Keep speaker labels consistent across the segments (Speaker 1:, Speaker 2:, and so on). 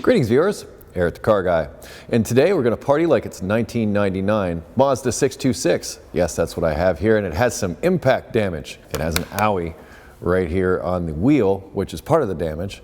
Speaker 1: Greetings viewers, Eric the Car Guy, and today we're going to party like it's 1999 Mazda 626. Yes, that's what I have here, and it has some impact damage. It has an owie right here on the wheel, which is part of the damage.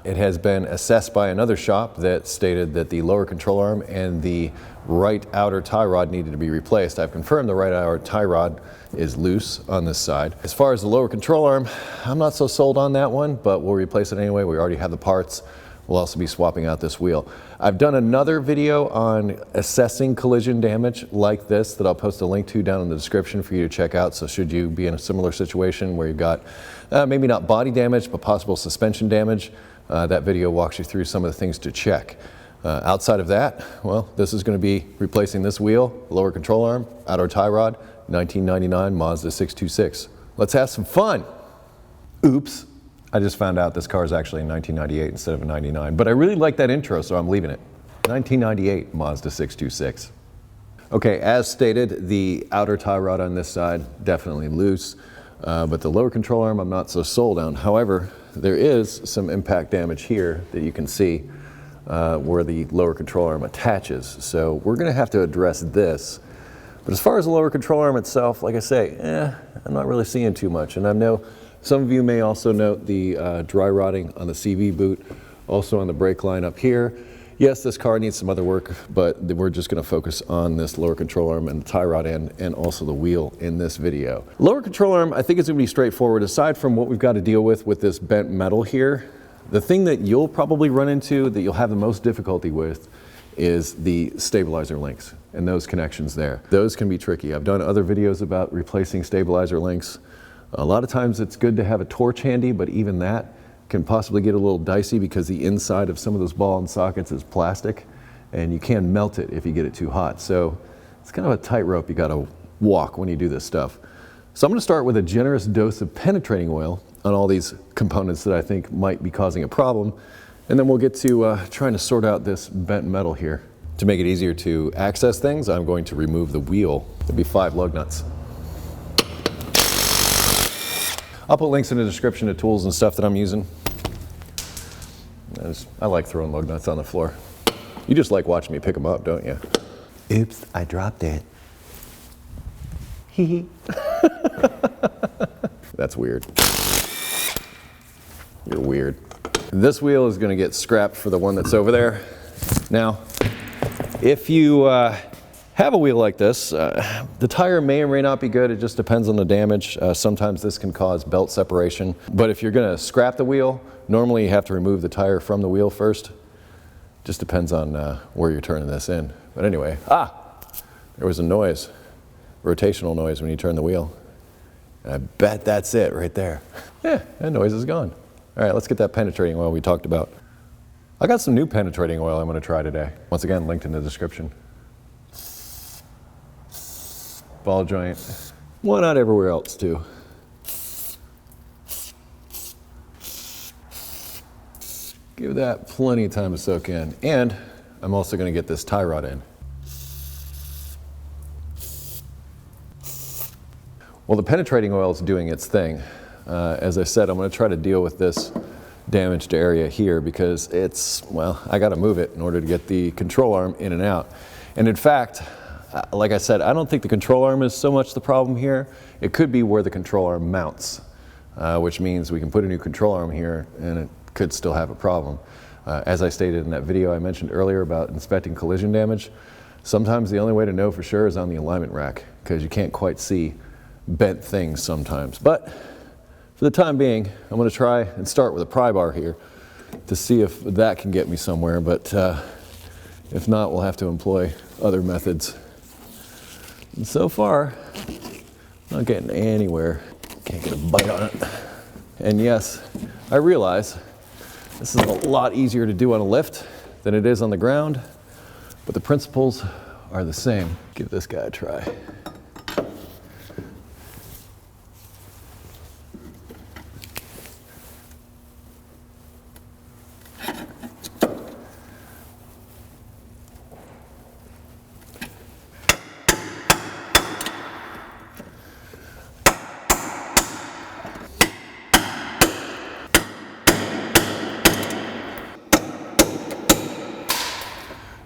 Speaker 1: It has been assessed by another shop that stated that the lower control arm and the right outer tie rod needed to be replaced. I've confirmed the right outer tie rod is loose on this side. As far as the lower control arm, I'm not so sold on that one, but we'll replace it anyway. We already have the parts. We'll also be swapping out this wheel. I've done another video on assessing collision damage like this that I'll post a link to down in the description for you to check out. So should you be in a similar situation where you've got maybe not body damage, but possible suspension damage, that video walks you through some of the things to check. Outside of that, well, this is going to be replacing this wheel, lower control arm, outer tie rod, 1999 Mazda 626. Let's have some fun. Oops. I just found out this car is actually a 1998 instead of a 99, but I really like that intro, so I'm leaving it. 1998 Mazda 626. Okay, as stated, the outer tie rod on this side, definitely loose, but the lower control arm I'm not so sold on. However, there is some impact damage here that you can see where the lower control arm attaches. So we're gonna have to address this. But as far as the lower control arm itself, like I say, I'm not really seeing too much. And I know some of you may also note the dry rotting on the CV boot, also on the brake line up here. Yes, this car needs some other work, but we're just going to focus on this lower control arm and the tie rod end and also the wheel in this video. Lower control arm, I think it's going to be straightforward. Aside from what we've got to deal with this bent metal here, the thing that you'll probably run into that you'll have the most difficulty with is the stabilizer links and those connections there. Those can be tricky. I've done other videos about replacing stabilizer links. A lot of times it's good to have a torch handy, but even that can possibly get a little dicey because the inside of some of those ball and sockets is plastic and you can melt it if you get it too hot. So it's kind of a tightrope you got to walk when you do this stuff. So I'm going to start with a generous dose of penetrating oil on all these components that I think might be causing a problem. And then we'll get to trying to sort out this bent metal here. To make it easier to access things, I'm going to remove the wheel. There'll be 5 lug nuts. I'll put links in the description to tools and stuff that I'm using. I like throwing lug nuts on the floor. You just like watching me pick them up, don't you? Oops, I dropped it. Hee hee. That's weird. You're weird. This wheel is going to get scrapped for the one that's over there. Now, if you have a wheel like this, the tire may or may not be good. It just depends on the damage. Sometimes this can cause belt separation. But if you're going to scrap the wheel, normally you have to remove the tire from the wheel first. Just depends on where you're turning this in. But anyway, there was a noise, rotational noise when you turn the wheel. And I bet that's it right there. Yeah, that noise is gone. All right, let's get that penetrating oil we talked about. I got some new penetrating oil I'm going to try today. Once again, linked in the description. Ball joint. Why not everywhere else too? Give that plenty of time to soak in. And I'm also going to get this tie rod in. Well, the penetrating oil is doing its thing. As I said, I'm going to try to deal with this damaged area here because I got to move it in order to get the control arm in and out. And in fact, like I said, I don't think the control arm is so much the problem here. It could be where the control arm mounts, which means we can put a new control arm here and it could still have a problem. As I stated in that video I mentioned earlier about inspecting collision damage, sometimes the only way to know for sure is on the alignment rack because you can't quite see bent things sometimes. But for the time being, I'm going to try and start with a pry bar here to see if that can get me somewhere. But if not, we'll have to employ other methods. And so far, not getting anywhere. Can't get a bite on it. And yes, I realize this is a lot easier to do on a lift than it is on the ground, but the principles are the same. Give this guy a try.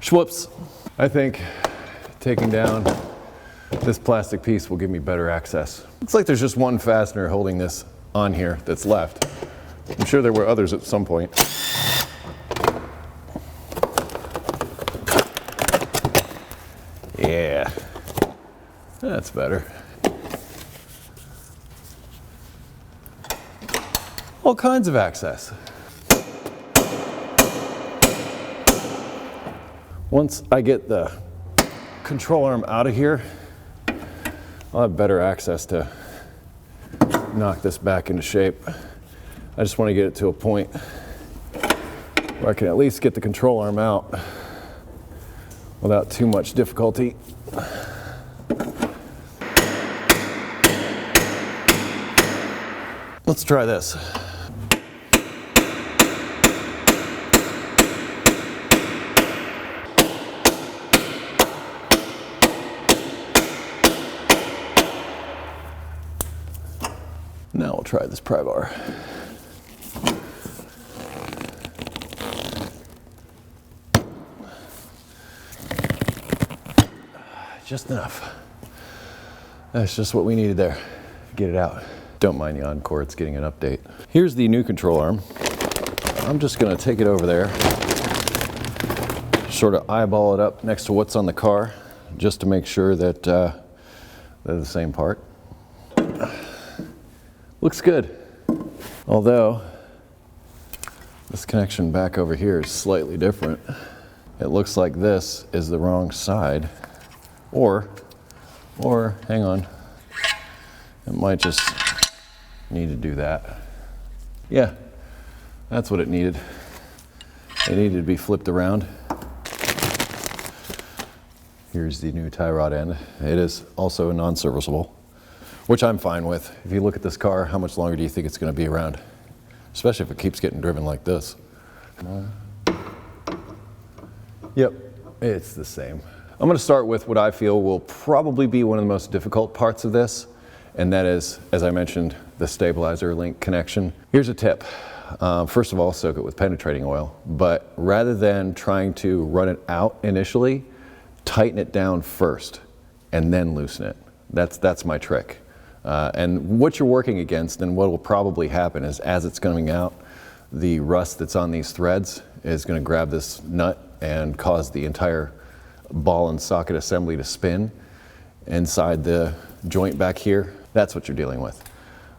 Speaker 1: Schwoops. I think taking down this plastic piece will give me better access. Looks like there's just one fastener holding this on here that's left. I'm sure there were others at some point. Yeah, that's better. All kinds of access. Once I get the control arm out of here, I'll have better access to knock this back into shape. I just want to get it to a point where I can at least get the control arm out without too much difficulty. Let's try this. Now we'll try this pry bar. Just enough. That's just what we needed there. Get it out. Don't mind the Encore, it's getting an update. Here's the new control arm. I'm just gonna take it over there, sort of eyeball it up next to what's on the car, just to make sure that they're the same part. Looks good. Although, this connection back over here is slightly different. It looks like this is the wrong side. Or, hang on, it might just need to do that. Yeah, that's what it needed. It needed to be flipped around. Here's the new tie rod end. It is also non-serviceable, which I'm fine with. If you look at this car, how much longer do you think it's gonna be around? Especially if it keeps getting driven like this. Yep, it's the same. I'm gonna start with what I feel will probably be one of the most difficult parts of this, and that is, as I mentioned, the stabilizer link connection. Here's a tip. First of all, soak it with penetrating oil, but rather than trying to run it out initially, tighten it down first and then loosen it. That's my trick. And what you're working against and what will probably happen is as it's coming out, the rust that's on these threads is gonna grab this nut and cause the entire ball and socket assembly to spin inside the joint back here. That's what you're dealing with.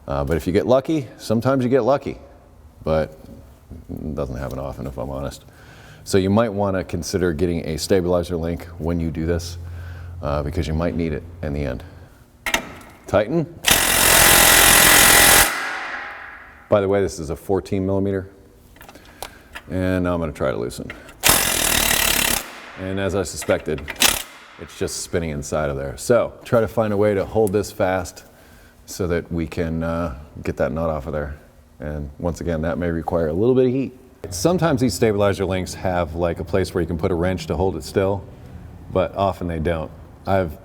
Speaker 1: But if you get lucky, sometimes you get lucky, but it doesn't happen often if I'm honest. So you might want to consider getting a stabilizer link when you do this because you might need it in the end. Tighten. By the way, this is a 14 millimeter. And now I'm going to try to loosen. And as I suspected, it's just spinning inside of there. So try to find a way to hold this fast so that we can get that nut off of there. And once again, that may require a little bit of heat. Sometimes these stabilizer links have like a place where you can put a wrench to hold it still, but often they don't. I've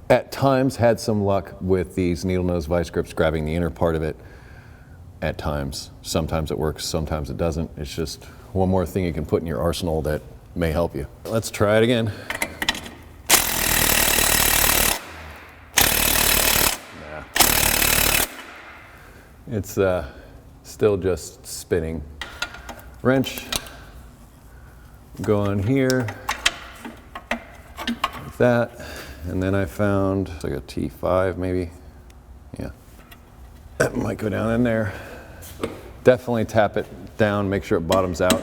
Speaker 1: at times had some luck with these needle nose vice grips grabbing the inner part of it at times. Sometimes it works, sometimes it doesn't. It's just one more thing you can put in your arsenal that may help you. Let's try it again. Nah. It's still just spinning. Wrench, go on here, like that, and then I found like a T5 maybe, yeah. That might go down in there. Definitely tap it down, make sure it bottoms out.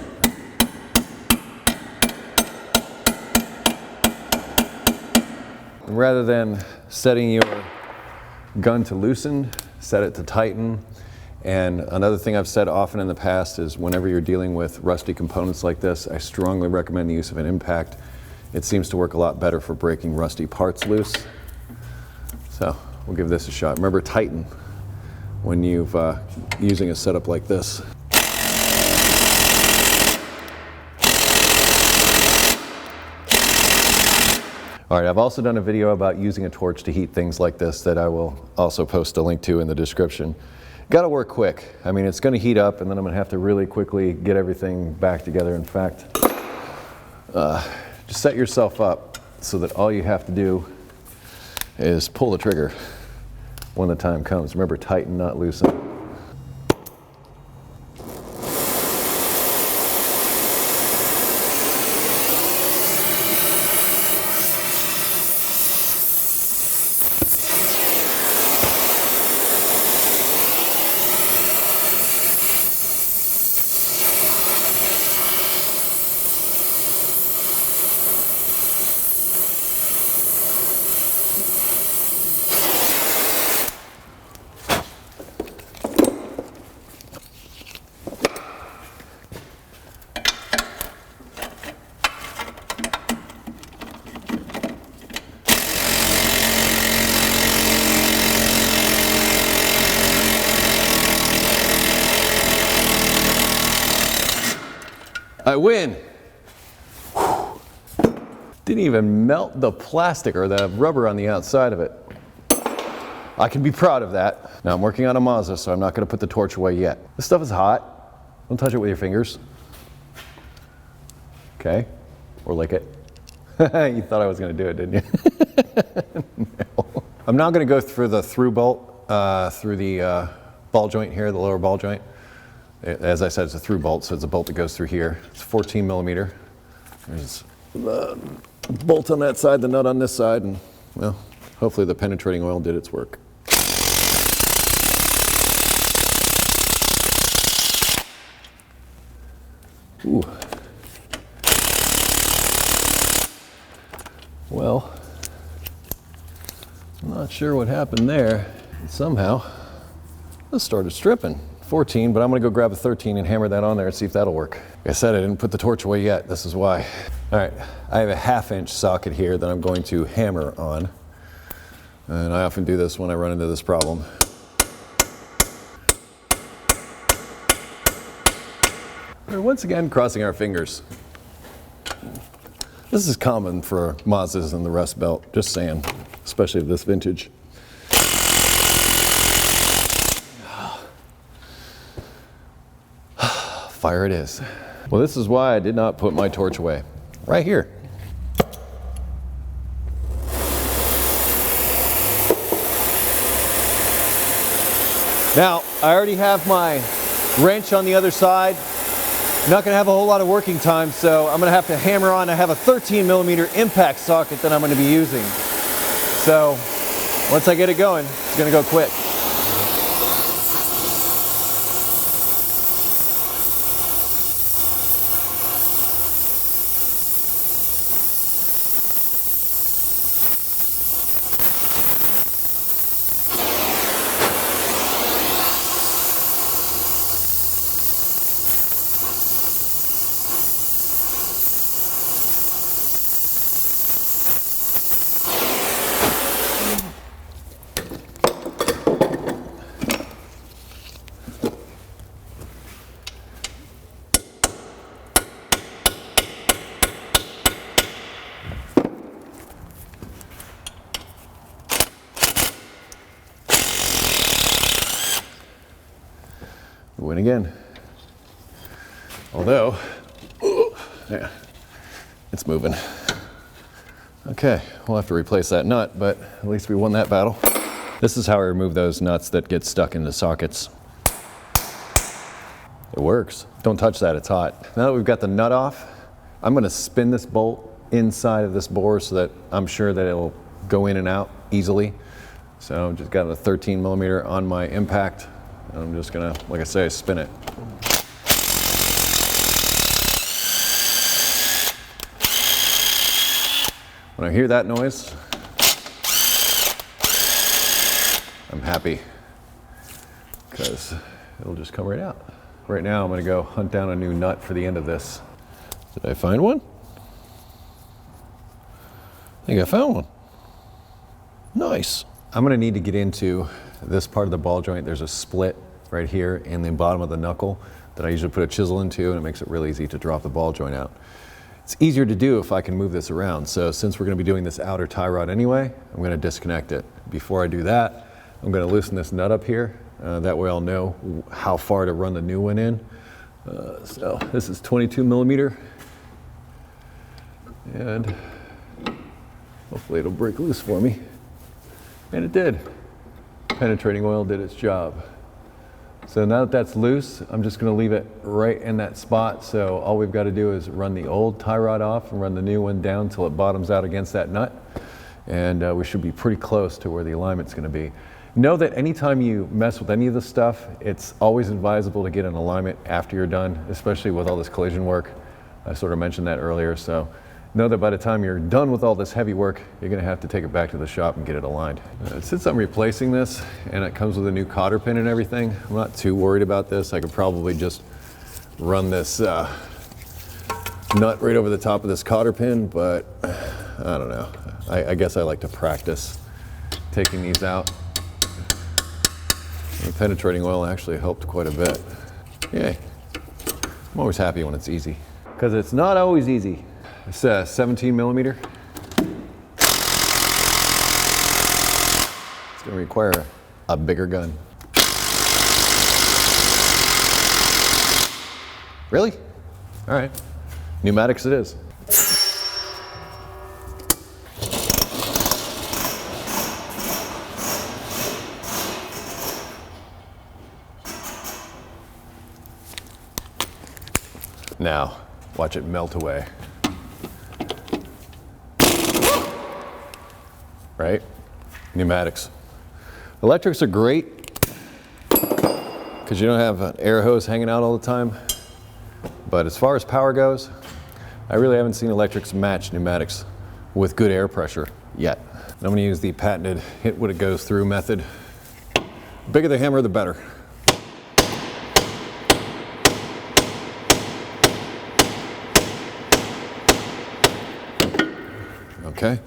Speaker 1: Rather than setting your gun to loosen, set it to tighten. And another thing I've said often in the past is whenever you're dealing with rusty components like this, I strongly recommend the use of an impact. It seems to work a lot better for breaking rusty parts loose. So we'll give this a shot. Remember, tighten when you've using a setup like this. All right, I've also done a video about using a torch to heat things like this that I will also post a link to in the description. Got to work quick. I mean, it's going to heat up and then I'm going to have to really quickly get everything back together. In fact, Just set yourself up so that all you have to do is pull the trigger when the time comes. Remember, tighten, not loosen. I win. Whew. Didn't even melt the plastic or the rubber on the outside of it. I can be proud of that. Now I'm working on a Mazda, so I'm not going to put the torch away yet. This stuff is hot. Don't touch it with your fingers. Okay? Or lick it. You thought I was going to do it, didn't you? No. I'm now going to go through the through bolt, through the ball joint here, the lower ball joint. As I said, it's a through bolt, so it's a bolt that goes through here. It's 14 millimeter. There's the bolt on that side, the nut on this side, and well, hopefully the penetrating oil did its work. Ooh. Well, I'm not sure what happened there. Somehow, this started stripping. 14, but I'm gonna go grab a 13 and hammer that on there and see if that'll work. Like I said, I didn't put the torch away yet. This is why. All right, I have a 1/2 inch socket here that I'm going to hammer on. And I often do this when I run into this problem. We're once again crossing our fingers. This is common for Mazdas and the rust belt, just saying, especially of this vintage. Fire it is. Well, this is why I did not put my torch away. Right here. Now, I already have my wrench on the other side. Not gonna have a whole lot of working time, so I'm gonna have to hammer on. I have a 13 millimeter impact socket that I'm gonna be using. So, once I get it going, it's gonna go quick. Win again. Although, yeah, it's moving. Okay, we'll have to replace that nut, but at least we won that battle. This is how I remove those nuts that get stuck in the sockets. It works. Don't touch that, it's hot. Now that we've got the nut off, I'm gonna spin this bolt inside of this bore so that I'm sure that it'll go in and out easily. So I've just got a 13 millimeter on my impact. I'm just gonna, like I say, spin it. When I hear that noise, I'm happy because it'll just come right out. Right now, I'm gonna go hunt down a new nut for the end of this. Did I find one? I think I found one. Nice. I'm gonna need to get into this part of the ball joint. There's a split right here in the bottom of the knuckle that I usually put a chisel into, and it makes it really easy to drop the ball joint out. It's easier to do if I can move this around. So since we're gonna be doing this outer tie rod anyway, I'm gonna disconnect it. Before I do that, I'm gonna loosen this nut up here. That way I'll know how far to run the new one in. So this is 22 millimeter. And hopefully it'll break loose for me. And it did. Penetrating oil did its job. So now that that's loose, I'm just going to leave it right in that spot. So all we've got to do is run the old tie rod off and run the new one down till it bottoms out against that nut. And we should be pretty close to where the alignment's going to be. Know that anytime you mess with any of this stuff, it's always advisable to get an alignment after you're done, especially with all this collision work. I sort of mentioned that earlier. So know that by the time you're done with all this heavy work, you're going to have to take it back to the shop and get it aligned. Since I'm replacing this and it comes with a new cotter pin and everything, I'm not too worried about this. I could probably just run this nut right over the top of this cotter pin, but I don't know. I guess I like to practice taking these out. The penetrating oil actually helped quite a bit. Yay. I'm always happy when it's easy, because it's not always easy. It's 17 millimeter. It's going to require a bigger gun. Really? All right. Pneumatics it is. Now, watch it melt away. Right? Pneumatics. Electrics are great because you don't have an air hose hanging out all the time. But as far as power goes, I really haven't seen electrics match pneumatics with good air pressure yet. I'm going to use the patented hit what it goes through method. The bigger the hammer, the better. Okay.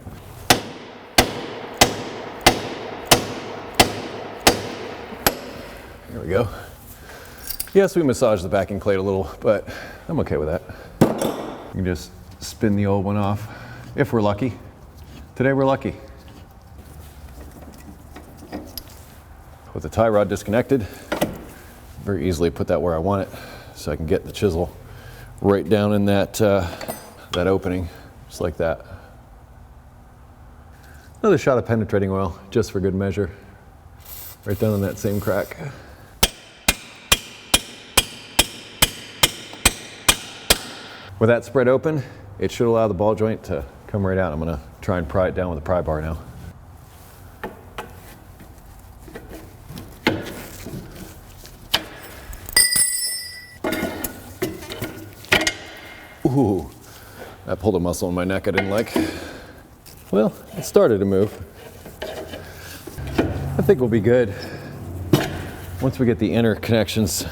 Speaker 1: There we go. Yes, we massage the backing plate a little, but I'm okay with that. You can just spin the old one off, if we're lucky. Today we're lucky. With the tie rod disconnected, very easily put that where I want it, so I can get the chisel right down in that, that opening, just like that. Another shot of penetrating oil, just for good measure. Right down in that same crack. With that spread open, it should allow the ball joint to come right out. I'm gonna try and pry it down with a pry bar now. Ooh, that pulled a muscle in my neck I didn't like. Well, it started to move. I think we'll be good. Once we get the inner connections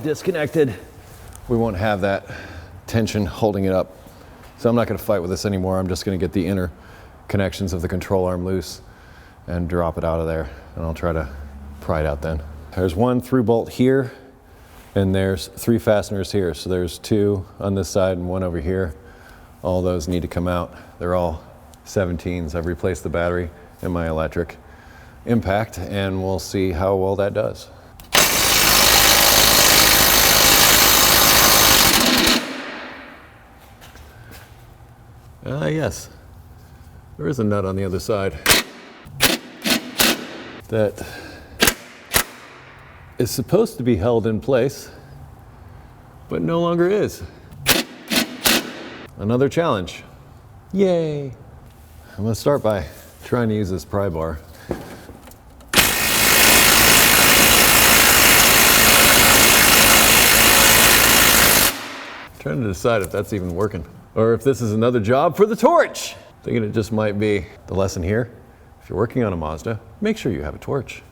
Speaker 1: disconnected, we won't have that tension holding it up. So I'm not going to fight with this anymore. I'm just going to get the inner connections of the control arm loose and drop it out of there. And I'll try to pry it out then. There's one through bolt here, and there's 3 fasteners here. So there's 2 on this side and 1 over here. All those need to come out. They're all 17s. I've replaced the battery in my electric impact, and we'll see how well that does. Yes, there is a nut on the other side that is supposed to be held in place, but no longer is. Another challenge. Yay! I'm going to start by trying to use this pry bar. Trying to decide if that's even working, or if this is another job for the torch. Thinking it just might be. The lesson here, if you're working on a Mazda, make sure you have a torch.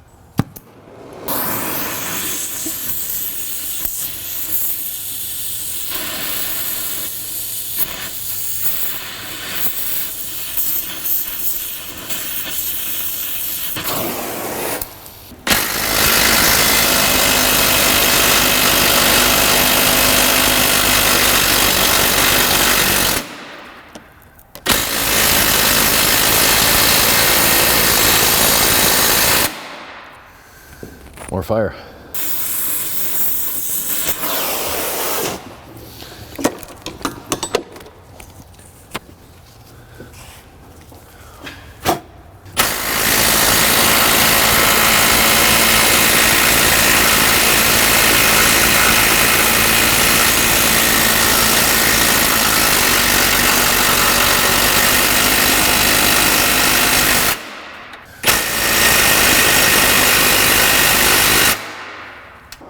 Speaker 1: More fire.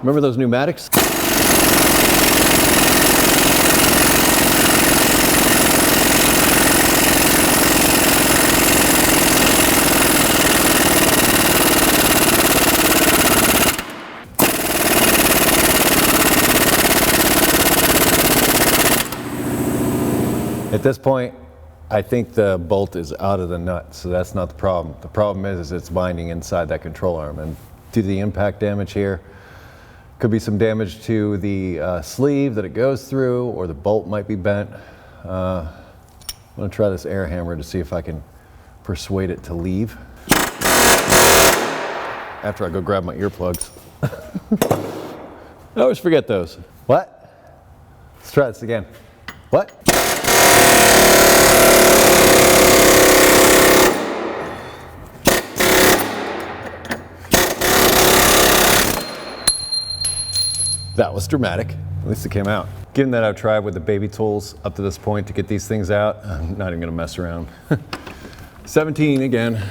Speaker 1: Remember those pneumatics? At this point, I think the bolt is out of the nut, so that's not the problem. The problem is it's binding inside that control arm, and due to the impact damage here, could be some damage to the sleeve that it goes through, or the bolt might be bent. I'm gonna try this air hammer to see if I can persuade it to leave. After I go grab my earplugs. I always forget those. What? Let's try this again. What? That was dramatic. At least it came out. Given that I've tried with the baby tools up to this point to get these things out, I'm not even gonna mess around. 17 again.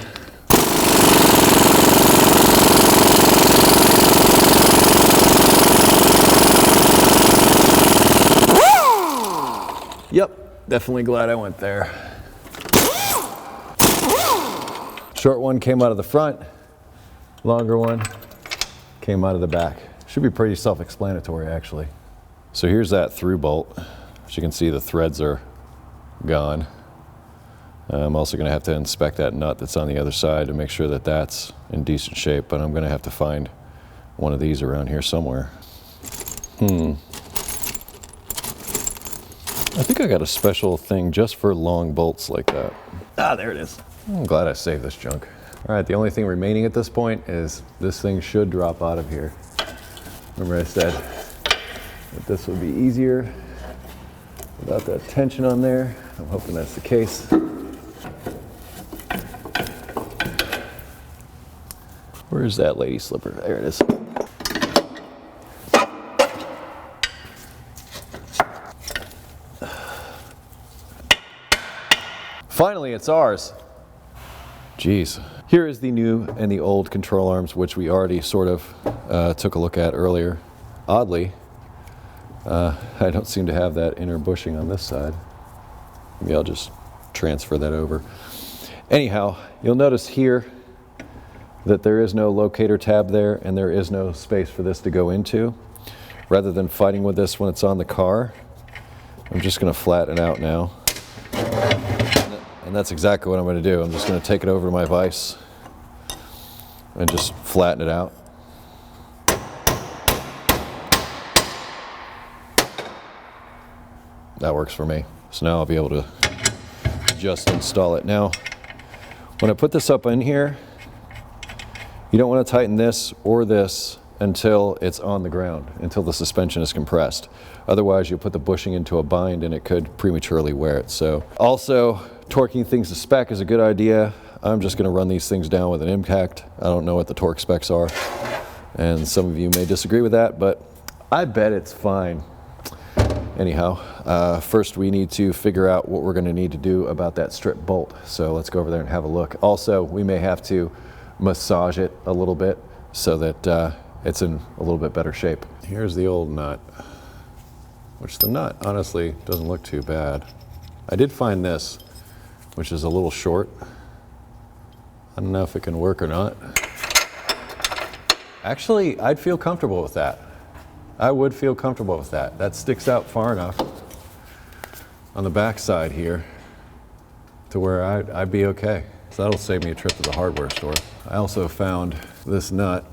Speaker 1: Yep, definitely glad I went there. Short one came out of the front, longer one came out of the back. Should be pretty self-explanatory, actually. So here's that through bolt. As you can see, the threads are gone. I'm also gonna have to inspect that nut that's on the other side to make sure that that's in decent shape, but I'm gonna have to find one of these around here somewhere. I think I got a special thing just for long bolts like that. Ah, there it is. I'm glad I saved this junk. All right, the only thing remaining at this point is this thing should drop out of here. Remember I said that this would be easier without that tension on there. I'm hoping that's the case. Where's that lady slipper? There it is. Finally, it's ours. Jeez. Here is the new and the old control arms, which we already sort of took a look at earlier. Oddly, I don't seem to have that inner bushing on this side. Maybe I'll just transfer that over. Anyhow, you'll notice here that there is no locator tab there and there is no space for this to go into. Rather than fighting with this when it's on the car, I'm just going to flatten it out now. And that's exactly what I'm going to do. I'm just going to take it over to my vise and just flatten it out. That works for me. So now I'll be able to just install it. Now, when I put this up in here, you don't want to tighten this or this until it's on the ground, until the suspension is compressed. Otherwise, you'll put the bushing into a bind and it could prematurely wear it. So also, torquing things to spec is a good idea. I'm just going to run these things down with an impact. I don't know what the torque specs are, and some of you may disagree with that, but I bet it's fine. Anyhow, first we need to figure out what we're going to need to do about that strip bolt. So let's go over there and have a look. Also, we may have to massage it a little bit so that it's in a little bit better shape. Here's the old nut, which the nut honestly doesn't look too bad. I did find this, which is a little short. I don't know if it can work or not. Actually, I'd feel comfortable with that. I would feel comfortable with that. That sticks out far enough on the back side here to where I'd be okay. So that'll save me a trip to the hardware store. I also found this nut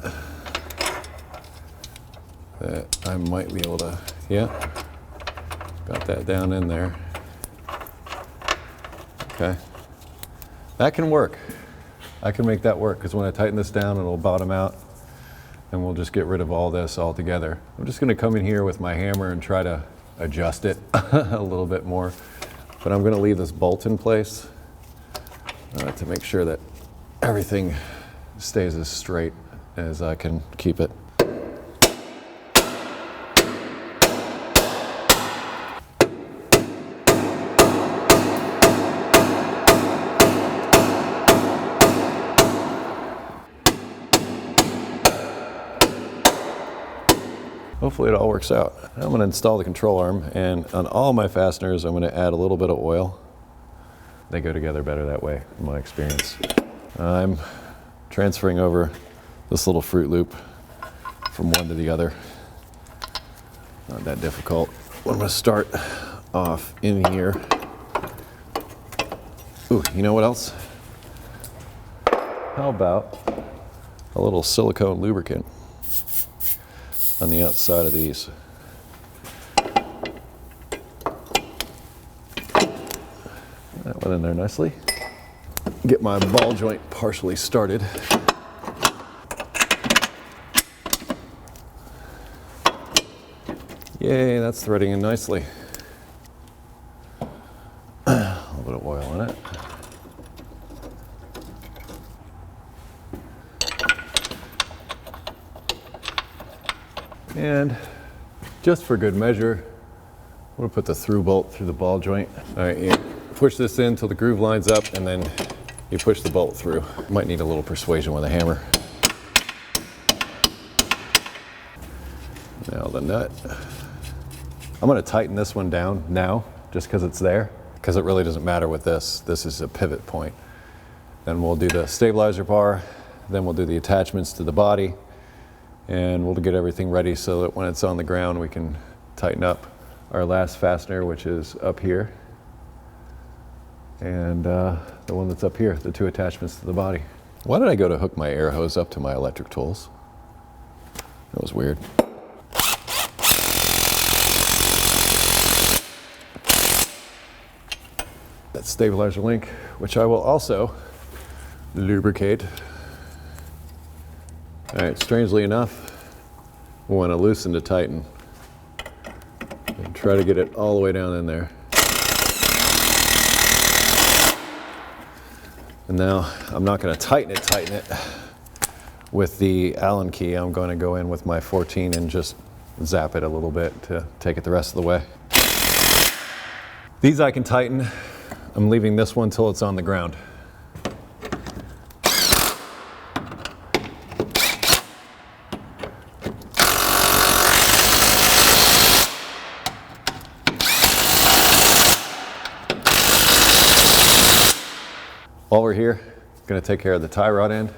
Speaker 1: that I might be able to, yeah, got that down in there. Okay, that can work. I can make that work because when I tighten this down, it'll bottom out and we'll just get rid of all this altogether. I'm just gonna come in here with my hammer and try to adjust it a little bit more, but I'm gonna leave this bolt in place to make sure that everything stays as straight as I can keep it. hopefully it all works out. I'm going to install the control arm, and on all my fasteners I'm going to add a little bit of oil. They go together better that way, in my experience. I'm transferring over this little fruit loop from one to the other. Not that difficult. I'm going to start off in here. Ooh, you know what else? How about a little silicone lubricant on the outside of these? That went in there nicely. Get my ball joint partially started. Yay, that's threading in nicely. A little bit of oil in it. And just for good measure, we'll put the through bolt through the ball joint. All right, you push this in till the groove lines up, and then you push the bolt through. Might need a little persuasion with a hammer. Now the nut. I'm going to tighten this one down now, just because it's there, because it really doesn't matter with this. This is a pivot point. Then we'll do the stabilizer bar, then we'll do the attachments to the body, and we'll get everything ready so that when it's on the ground we can tighten up our last fastener, which is up here, and the one that's up here, the two attachments to the body. Why did I go to hook my air hose up to my electric tools? That was weird. That stabilizer link, which I will also lubricate. All right, strangely enough, we want to loosen to tighten and try to get it all the way down in there. And now I'm not going to tighten it with the Allen key. I'm going to go in with my 14 and just zap it a little bit to take it the rest of the way. These I can tighten. I'm leaving this one till it's on the ground. While we're here, I'm going to take care of the tie rod end.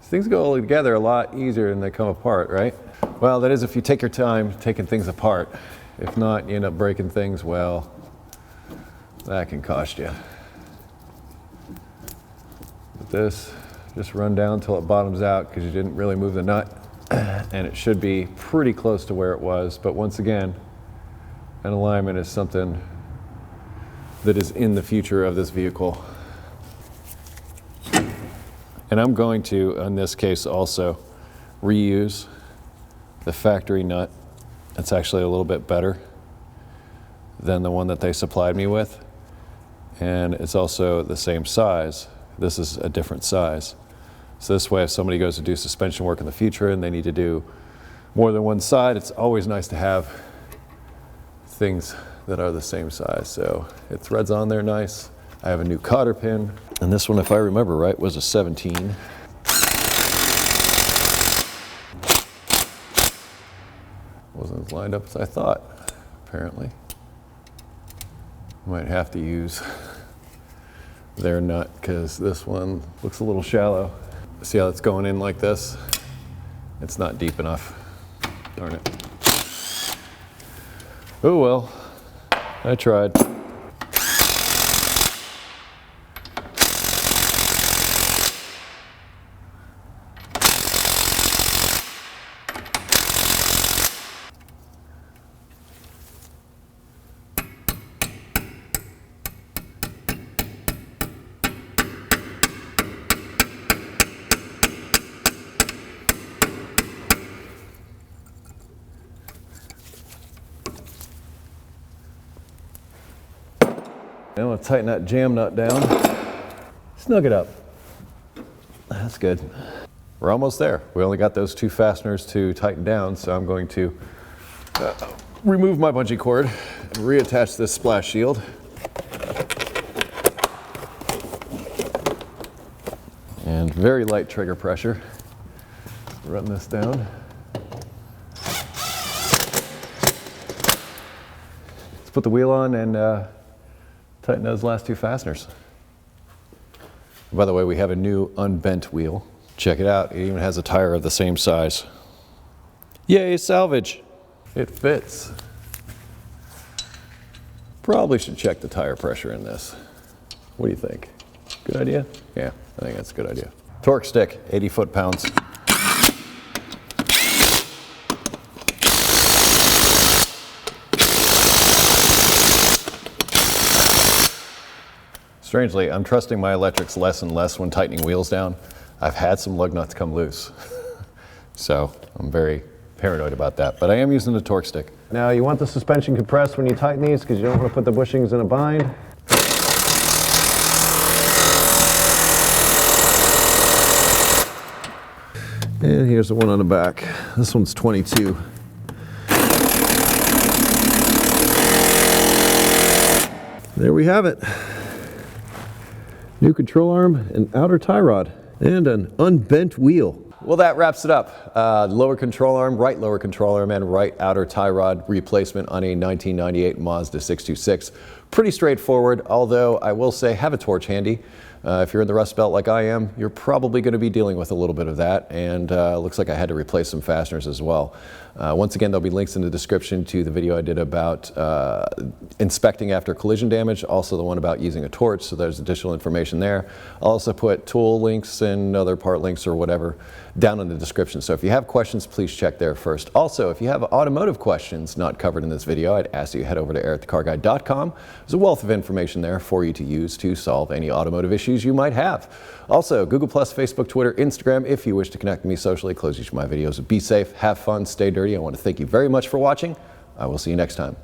Speaker 1: These things go together a lot easier than they come apart, right? Well, that is if you take your time taking things apart. If not, you end up breaking things, well, that can cost you. With this, just run down until it bottoms out because you didn't really move the nut. And it should be pretty close to where it was. But once again, an alignment is something that is in the future of this vehicle. And I'm going to, in this case, also reuse the factory nut. It's actually a little bit better than the one that they supplied me with. And it's also the same size. This is a different size. So this way, if somebody goes to do suspension work in the future and they need to do more than one side, it's always nice to have things that are the same size. So it threads on there nice. I have a new cotter pin. And this one, if I remember right, was a 17. Wasn't as lined up as I thought, apparently. Might have to use their nut because this one looks a little shallow. See how it's going in like this? It's not deep enough. Darn it. Oh well, I tried. I'm going to tighten that jam nut down. Snug it up. That's good. We're almost there. We only got those two fasteners to tighten down, so I'm going to remove my bungee cord and reattach this splash shield. And very light trigger pressure. Run this down. put the wheel on and tighten those last 2 fasteners. By the way, we have a new unbent wheel. Check it out, it even has a tire of the same size. Yay, salvage! It fits. Probably should check the tire pressure in this. What do you think? Good idea? Yeah, I think that's a good idea. Torque stick, 80 foot-pounds. Strangely, I'm trusting my electrics less and less when tightening wheels down. I've had some lug nuts come loose. So I'm very paranoid about that, but I am using the torque stick.
Speaker 2: Now you want the suspension compressed when you tighten these because you don't want to put the bushings in a bind.
Speaker 1: And here's the one on the back. This one's 22. There we have it. New control arm, an outer tie rod, and an unbent wheel. Well, that wraps it up. Lower control arm, right lower control arm, and right outer tie rod replacement on a 1998 Mazda 626. Pretty straightforward, although I will say have a torch handy. If you're in the Rust Belt like I am, you're probably going to be dealing with a little bit of that, and looks like I had to replace some fasteners as well. Once again, there'll be links in the description to the video I did about inspecting after collision damage, also the one about using a torch, so there's additional information there. I'll also put tool links and other part links or whatever down in the description, so if you have questions, please check there first. Also, if you have automotive questions not covered in this video, I'd ask you to head over to EricTheCarGuy.com. There's a wealth of information there for you to use to solve any automotive issues you might have. Also, Google+, Facebook, Twitter, Instagram, if you wish to connect with me socially. Close each of my videos. Be safe, have fun, stay dirty. I want to thank you very much for watching. I will see you next time.